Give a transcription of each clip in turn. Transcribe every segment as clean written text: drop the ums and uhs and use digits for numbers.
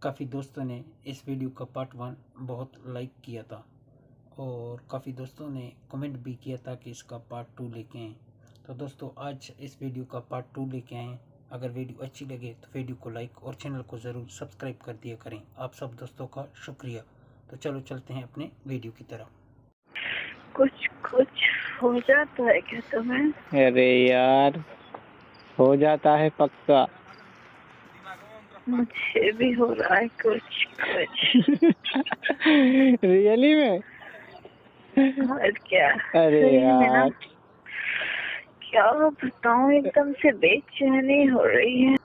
काफ़ी दोस्तों ने इस वीडियो का पार्ट 1 बहुत लाइक किया था और काफ़ी दोस्तों ने कमेंट भी किया था कि इसका पार्ट 2 लेके आएँ। तो दोस्तों आज इस वीडियो का पार्ट 2 लेके आएँ। अगर वीडियो अच्छी लगे तो वीडियो को लाइक और चैनल को ज़रूर सब्सक्राइब कर दिया करें। आप सब दोस्तों का शुक्रिया। तो चलो चलते हैं अपने वीडियो की तरफ। कुछ कुछ हो जाता है क्या तुम्हें? अरे यार हो जाता है पक्का। मुझे भी हो रहा है कुछ कुछ। रियली में? और क्या? अरे सही में ना, यार क्या बताऊं, एकदम से बेचैनी हो रही है।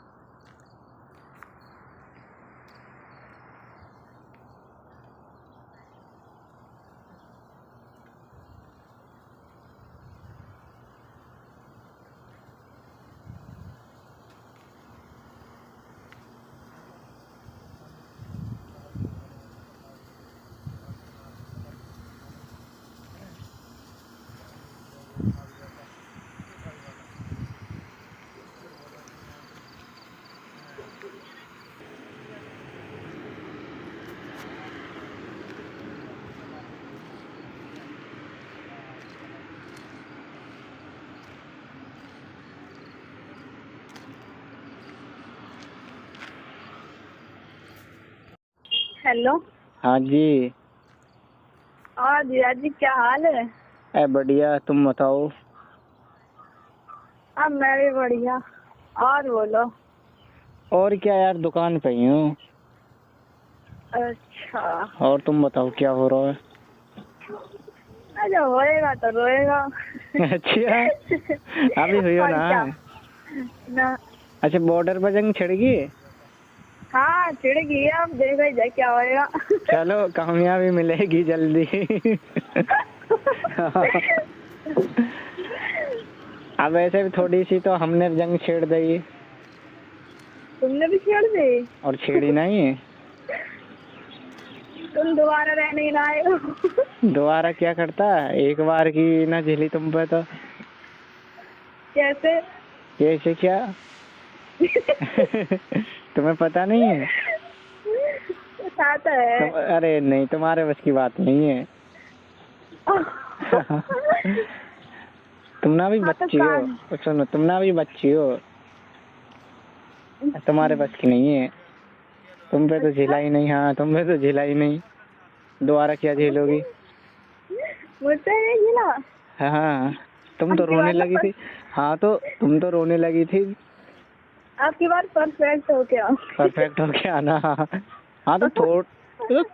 हेलो। हाँ जी। और दिया जी क्या हाल है? बढ़िया, तुम बताओ। अब मैं भी बढ़िया। और बोलो। और क्या यार, दुकान पे ही हूँ। अच्छा। और तुम बताओ क्या हो रहा है? अरे होएगा तो रोएगा। अच्छा अभी हुई हो और क्या? ना? ना। अच्छा, बॉर्डर पर जंग छिड़ गई? हाँ छिड़ गई है, अब देखा ही जाए क्या होएगा। चलो कामयाबी मिलेगी जल्दी। अब ऐसे भी थोड़ी सी तो हमने जंग छेड़ दी। तुमने भी छेड़ दी? और छेड़ी नहीं? तुम दोबारा रहने ही ना आए हो। दोबारा क्या करता? एक बार की ना झेली तुम पे तो। कैसे? कैसे क्या? तुम्हें पता नहीं है? आता है। अरे नहीं, तुम्हारे बस की बात नहीं है। तुम ना भी हाँ तो बच्ची हो। सुनो, तुम ना भी बच्ची हो, तुम्हारे बस की नहीं है। तुम पे तो झेला ही नहीं। हाँ, तुम पे तो झेला ही नहीं, दोबारा क्या झेलोगी? मुझसे नहीं झेला? हाँ, तुम तो रोने लगी थी। हाँ तो तुम तो रोने लगी थी। आपकी बात परफेक्ट हो क्या? परफेक्ट हो क्या ना? हाँ तो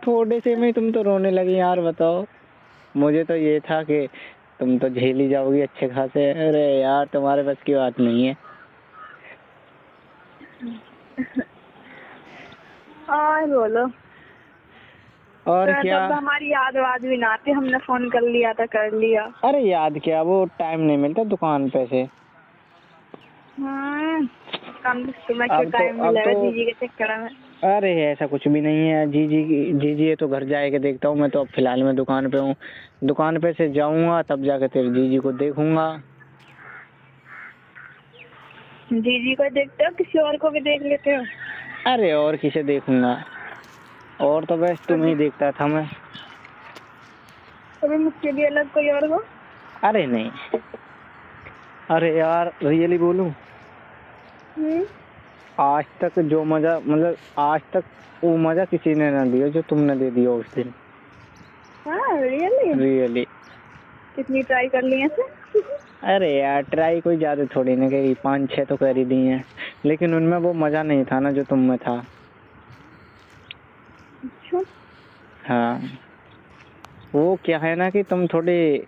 थोड़े से में तुम तो रोने लगी यार, बताओ। मुझे तो ये था कि तुम तो झेल ही जाओगी अच्छे खासे। अरे यार, तुम्हारे बस की बात नहीं है। और बोलो। और तो क्या? तब हमारी याद वाद भी ना आती, हमने फोन कर लिया था, कर लिया। अरे याद क्या, वो टाइम नहीं मिलता दुकान पे से। तुम्हें क्यों टाइम मिलेगा जीजी के चक्कर में? अरे ऐसा कुछ भी नहीं है। जीजी ये तो घर जाके देखता हूँ। मैं तो अब फिलहाल में दुकान पे हूँ। दुकान पे से जाऊंगा तब जाके तेरे जीजी को देखूंगा। जीजी को देखते हो, किसी और को भी देख लेते हो? अरे और किसे देखूंगा? और तो बस तुम ही देखता था मैं। अभी मुझसे भी अलग कोई और हो? अरे नहीं। अरे यार रियली बोलूं, आज तक जो मजा, मतलब आज तक वो मजा किसी ने ना दिया जो तुमने दे दिया उस दिन। हाँ रियली? कितनी ट्राई कर ली है? अरे यार ट्राई कोई ज्यादा थोड़ी ना करी, 5-6 तो कर ही दी हैं, लेकिन उनमें वो मजा नहीं था ना जो तुम में था। अच्छा। हाँ, वो क्या है ना कि तुम थोड़ी,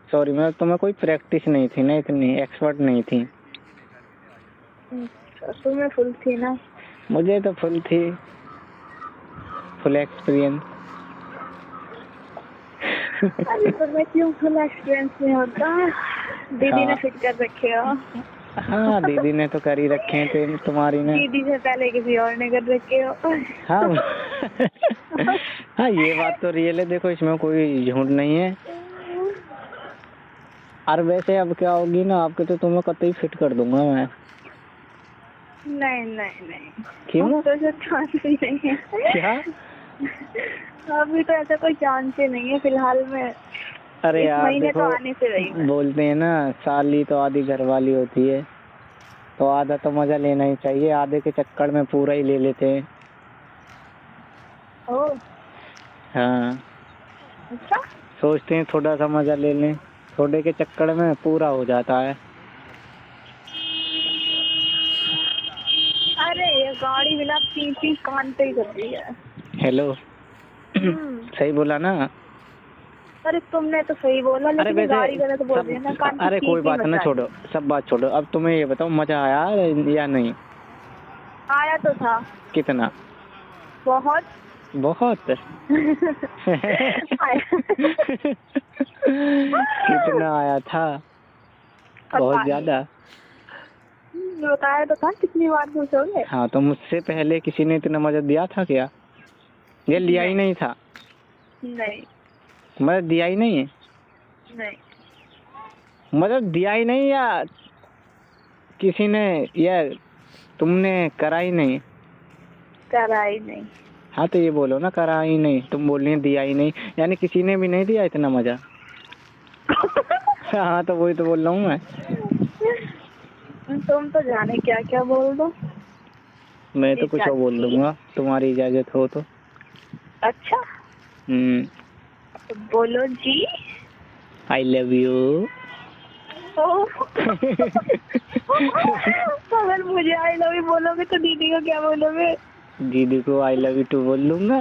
सॉरी, मैं तुम्हें कोई प्रैक्टिस नहीं थी ना, इतनी एक्सपर्ट नहीं थी। तुम्हें फुल थी ना? मुझे तो फुल थी, फुल एक्सपीरियंस। अरे तुम्हें क्यों फुल एक्सपीरियंस नहीं होता? दीदी ने फिट कर रखे हो। हाँ दीदी ने तो कर ही रखे हैं, तुम्हारी ने। दीदी से पहले किसी और ने कर रखे हो। हाँ हाँ ये बात तो रियल है। देखो इसमें कोई झूठ नहीं है। और वैसे अब क्या होगी ना आपके, तो तुम्हें कतई फिट कर दूंगा मैं। नहीं नहीं नहीं। क्यों? तो ऐसा चांस ही नहीं है। क्या? अभी तो ऐसा कोई चांस ही नहीं है फिलहाल में। अरे इस यार महीने देखो, तो आने से रही मैं। बोलते हैं ना, साली तो आधी घर वाली होती है, तो आधा तो मजा लेना ही चाहिए, आधे के चक्कर में पूरा ही ले लेते हैं। ओह हाँ, अच्छा। सोचते हैं थोड़ा सा मजा ले लें, थोड़े के चक्कर में पूरा हो जाता है। अरे ये गाड़ी बिना पी पी कान पे ही कर रही है। हेलो। सही बोला ना? अरे तुमने तो सही बोला, अरे लेकिन ये वैसे गाड़ी गलत बोल रही है ना, कान की अरे कोई पी बात ना, मत छोड़ो सब बात छोड़ो, अब तुम्हें ये बताओ मजा आया या नहीं? आया तो था। कितना? बहुत। बहुत। आया। कितना आया था? बहुत ज्यादा? बताया तो था, कितनी बार पूछोगे? हाँ, तो मुझसे पहले किसी ने इतना मजा दिया था क्या? ये लिया ही नहीं था? नहीं मजा दिया ही नहीं है? नहीं। मतलब दिया ही नहीं, या किसी ने, या तुमने करा ही नहीं? करा ही नहीं। हाँ तो ये बोलो ना, करा ही नहीं, तुम बोल रही दिया ही नहीं, यानी किसी ने भी नहीं दिया इतना मजा। हाँ तो वही तो बोल रहा हूँ मैं। तुम तो जाने क्या क्या बोल दो। मैं तो कुछ और बोल दूंगा, तुम्हारी इजाजत हो तो। अच्छा तो बोलो जी। I love you. अगर मुझे आई लव यू बोलोगे तो दीदी को क्या बोलोगे? दीदी को आई लव यू टू बोल लूंगा।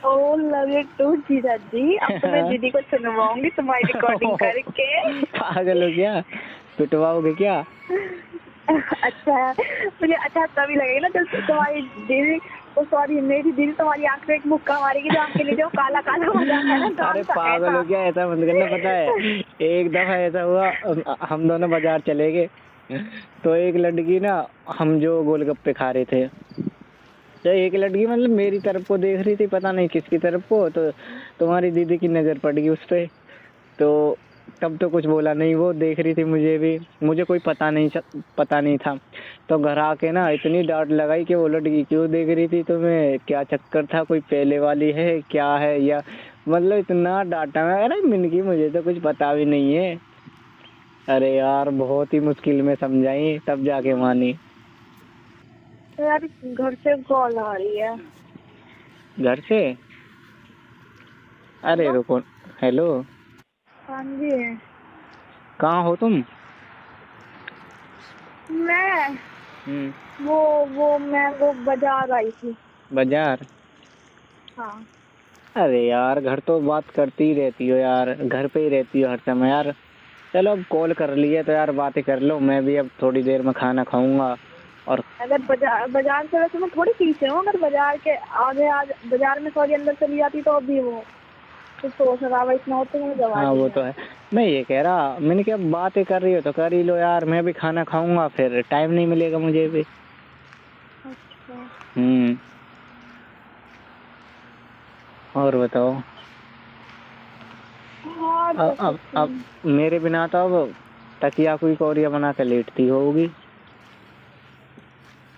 ओ लव यू टू जीजा जी। अब तो मैं दीदी को सुनवाऊंगी तुम्हारी रिकॉर्डिंग करके। पागल हो क्या? पिटवाओगे क्या? अच्छा मुझे अच्छा तभी लगेगा ना जब तुम्हारी दीदी, सॉरी मेरी दीदी तुम्हारी आंख में एक मुक्का मारेगी जो आंख के नीचे काला काला हो जाता है ना। अरे पागल हो क्या? ऐसा मत करना। पता है एक दफा ऐसा हुआ, हम दोनों बाजार चले गए, तो एक लड़की ना, हम जो गोलगप्पे खा रहे थे, तो एक लड़की मतलब मेरी तरफ को देख रही थी, पता नहीं किसकी तरफ को, तो तुम्हारी दीदी की नजर पड़ गई उस पे। तो तब तो कुछ बोला नहीं, वो देख रही थी मुझे भी, मुझे कोई पता नहीं था। तो घर आके ना इतनी डांट लगाई कि वो लड़की क्यों देख रही थी तुम्हें, क्या चक्कर था, कोई पहले वाली है क्या है, या मतलब इतना डांटा मैं। अरे मिनकी मुझे तो कुछ पता भी नहीं है। अरे यार बहुत ही मुश्किल में समझाई, तब जाके मानी। यार घर से कॉल आ रही है। घर से? अरे रुको। हेलो। हाँ जी। कहाँ हो तुम? मैं वो बाजार आई थी। बाजार? हाँ। अरे यार घर तो बात करती ही रहती हो यार, घर पे ही रहती हो हर समय यार। चलो अब कॉल कर लिए तो यार बातें कर लो, मैं भी अब थोड़ी देर में खाना खाऊंगा। और अगर बाजार से वैसे मैं थोड़ी पीछे हूँ, अगर बाजार के आगे आज बाजार में थोड़ी अंदर चली जाती तो अभी वो कुछ सोच रहा इतना होता मुझे जवाब। हाँ वो तो है। मैं ये कह रहा, मैंने क्या बातें कर रही हो तो कर ही लो यार, मैं भी खाना खाऊंगा, फिर टाइम नहीं मिलेगा मुझे भी। अच्छा। और बताओ। हाँ अब मेरे बिना तो अब तकिया कोई कौरिया बना कर लेटती होगी।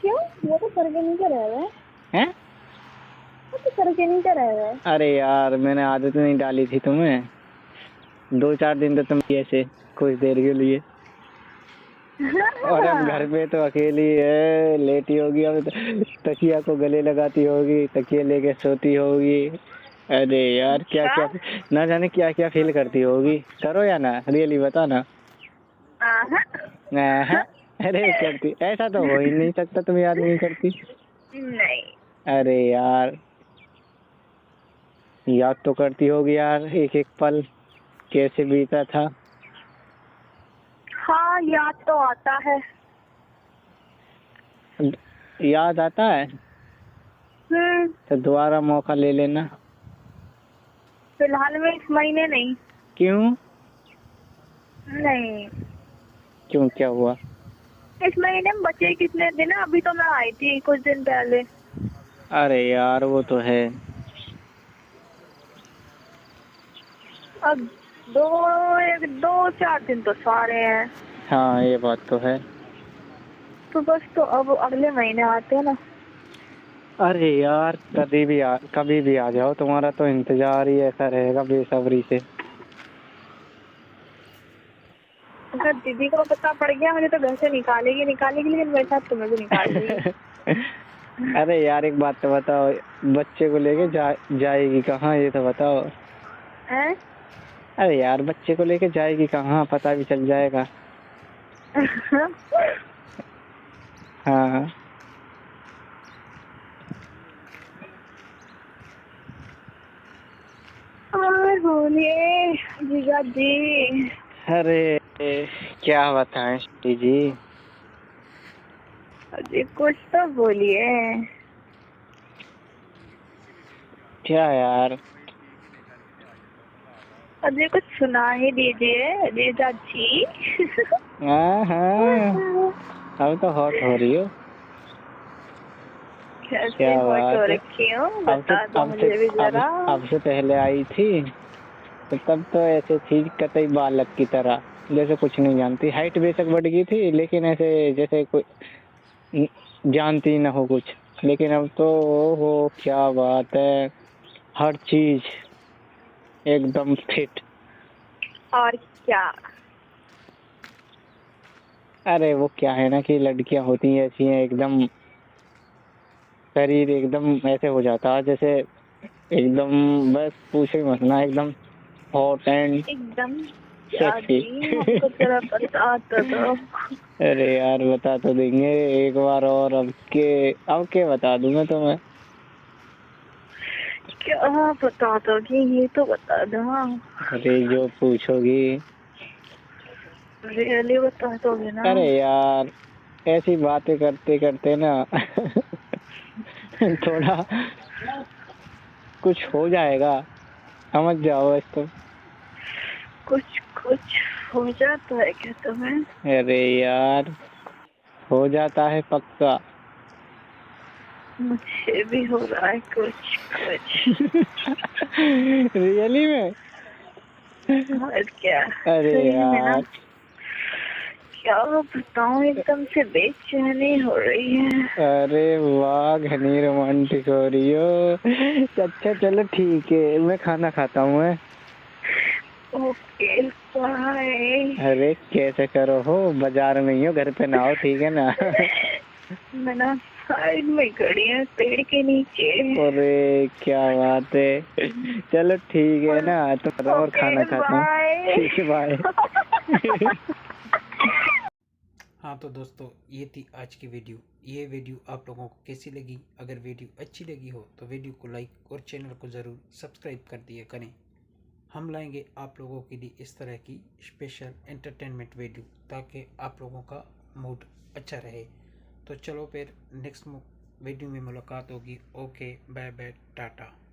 क्यों? वो तो सर के नीचे रह रहे हैं? वो तो सर के नीचे रह रहे। अरे यार मैंने आदत नहीं डाली थी तुम्हें, 2-4 दिन तो तुम ऐसे कुछ देर के लिए, और अब घर पे तो अकेली है, लेटी होगी, अब तकिया को गले लगाती होगी, तकिया लेके सोती होगी। अरे यार क्या क्या ना जाने क्या क्या फील करती होगी। करो या ना, रियली बता ना। अरे करती, ऐसा तो हो ही नहीं सकता तुम याद नहीं करती। नहीं। अरे यार याद तो करती होगी यार, एक एक पल कैसे बीता था। हाँ याद तो आता है। याद आता है तो दोबारा मौका ले लेना। फिलहाल में इस महीने नहीं। क्यों? नहीं क्यों, क्या हुआ? इस महीने में बचे कितने दिन है? अभी तो मैं आई थी कुछ दिन पहले। अरे यार वो तो है। अब 2-4 दिन तो सारे हैं। हाँ ये बात तो है। तो बस तो अब अगले महीने आते हैं ना। अरे यार कभी भी आ जाओ, तुम्हारा तो इंतजार ही ऐसा रहेगा बेसब्री से। अगर दीदी को पता पड़ गया मुझे तो घर से निकालेगी लेकिन मेरे साथ तुम्हें भी निकाल देगी। अरे यार एक बात तो बताओ, बच्चे को लेके जाएगी कहाँ, ये तो बताओ। हैं? अरे यार बच्चे को लेके जाएगी कहाँ, पता भी चल जाएगा। हाँ और बोलिए जीजा जी। अरे क्या बताएं जी। अजी कुछ तो बोलिए। क्या यार, अजी कुछ सुना ही दीजिए जीजा जी। हाँ अब तो हॉट हो रही हो। कैसे क्या हॉट बात हो है। रखी हूँ बता दो मुझे भी जरा। अब से पहले आई थी तो तब तो ऐसे थी कतई बालक की तरह, जैसे कुछ नहीं जानती। हाइट बेशक बढ़ गई थी लेकिन ऐसे जैसे कोई जानती न हो कुछ। लेकिन अब तो हो क्या बात है, हर चीज एकदम फिट। और क्या? अरे वो क्या है ना कि लड़कियां होती हैं ऐसी हैं, एकदम शरीर एकदम ऐसे हो जाता है जैसे एकदम, बस पूछो ही मत ना, एकदम हॉट एंड एकदम सेक्सी। जी हमको जरा बता तो दो। अरे यार बता तो देंगे एक बार और, अब के बता दूंगा तुम्हें। क्या बता दोगी ये तो बता दो। अरे जो पूछोगी। रियली बता दोगे ना? अरे यार ऐसी बातें करते करते ना थोड़ा कुछ हो जाएगा, समझ जाओ बस तुम। कुछ कुछ हो जाता है क्या तुम्हें? अरे यार हो जाता है पक्का। मुझे भी हो रहा है कुछ कुछ। रियली में? और क्या? अरे सही में ना, यार क्या बताऊं एकदम से बेचैनी हो रही है। अरे वाह घनी रोमांटिक हो रही हो। अच्छा चलो ठीक है, मैं खाना खाता हूँ। Okay bye. अरे कैसे करो हो, बाजार में हो, घर पे ना हो, ठीक है ना। मैं ना साइड में खड़ी है पेड़ के नीचे। अरे क्या बात है, चलो ठीक है ना, तुम और खाना खाता हूँ। बाय। ठीक है बाय। हाँ तो दोस्तों ये थी आज की वीडियो। ये वीडियो आप लोगों को कैसी लगी? अगर वीडियो अच्छी लगी हो तो वीडियो को लाइक और चैनल को ज़रूर सब्सक्राइब कर दिया करें। हम लाएंगे आप लोगों के लिए इस तरह की स्पेशल एंटरटेनमेंट वीडियो ताकि आप लोगों का मूड अच्छा रहे। तो चलो फिर नेक्स्ट वीडियो में मुलाकात होगी। Okay bye bye Tata.